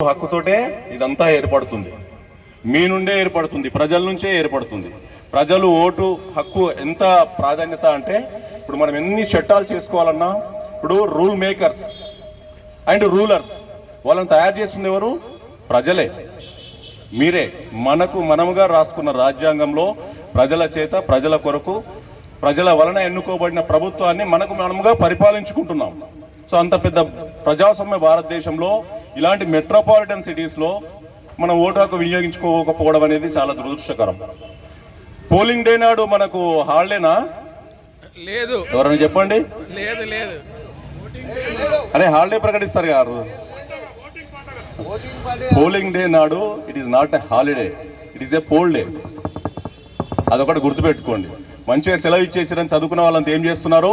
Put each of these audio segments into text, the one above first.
హక్కుతోటే ఇదంతా ఏర్పడుతుంది, మీ నుండే ఏర్పడుతుంది, ప్రజల నుంచే ఏర్పడుతుంది. ప్రజలు ఓటు హక్కు ఎంత ప్రాధాన్యత అంటే ఇప్పుడు మనం ఎన్ని చట్టాలు చేసుకోవాలన్నా ఇప్పుడు రూల్ మేకర్స్ అండ్ రూలర్స్ వాళ్ళని తయారు చేస్తుంది ఎవరు? ప్రజలే, మీరే. మనముగా రాసుకున్న రాజ్యాంగంలో ప్రజల చేత, ప్రజల కొరకు, ప్రజల వలన ఎన్నుకోబడిన ప్రభుత్వాన్ని మనముగా పరిపాలించుకుంటున్నాం. సో అంత పెద్ద ప్రజాస్వామ్య భారతదేశంలో ఇలాంటి మెట్రోపాలిటన్ సిటీస్లో మనం ఓటు హక్కు వినియోగించుకోకపోవడం అనేది చాలా దురదృష్టకరం. పోలింగ్ డే నాడు మనకు హాలిడేనా? లేదు. ఎవరైనా చెప్పండి. లేదు లేదు. అరే హాలిడే ప్రకటిస్తారు గారు. పోలింగ్ డే నాడు it is not a holiday, it is a pole day. అదొకటి గుర్తుపెట్టుకోండి. మంచిగా సెలవు ఇచ్చేసిరని చదువుకున్న వాళ్ళంతా ఏం చేస్తున్నారు?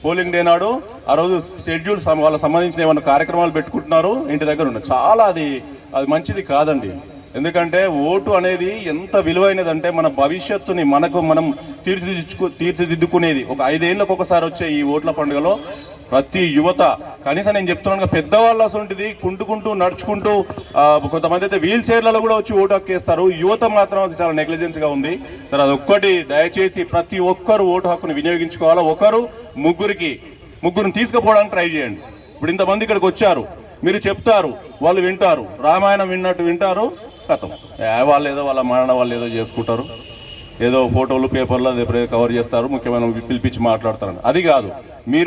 పోలింగ్ డే నాడు ఆ రోజు షెడ్యూల్ వాళ్ళకి సంబంధించిన ఏమైనా కార్యక్రమాలు పెట్టుకుంటున్నారు, ఇంటి దగ్గర ఉన్నారు. చాలా అది మంచిది కాదండి. ఎందుకంటే ఓటు అనేది ఎంత విలువైనదంటే మన భవిష్యత్తుని మనం తీర్చిదిద్దుకునేది. ఒక 5 ఏళ్ళకు ఒకసారి వచ్చే ఈ ఓట్ల పండుగలో ప్రతి యువత, కనీసం నేను చెప్తున్నాను పెద్దవాళ్ళు అసలుంటిది కుంటుకుంటూ నడుచుకుంటూ, కొంతమంది అయితే వీల్ చైర్లలో కూడా వచ్చి ఓటు హక్కేస్తారు. యువత మాత్రం అది చాలా నెగ్లిజెన్స్గా ఉంది. సరే అదొక్కటి దయచేసి ప్రతి ఒక్కరు ఓటు హక్కును వినియోగించుకోవాలా. ముగ్గురిని తీసుకుపోవడానికి ట్రై చేయండి. ఇప్పుడు ఇంతమంది ఇక్కడికి వచ్చారు, మీరు చెప్తారు, వాళ్ళు వింటారు, రామాయణం విన్నట్టు వింటారు, కథం వాళ్ళు ఏదో వాళ్ళ మరణ వాళ్ళు ఏదో చేసుకుంటారు, ఏదో ఫోటోలు పేపర్లో కవర్ చేస్తారు, ముఖ్యమైన పిలిపించి మాట్లాడతారు. అది కాదు. మీరు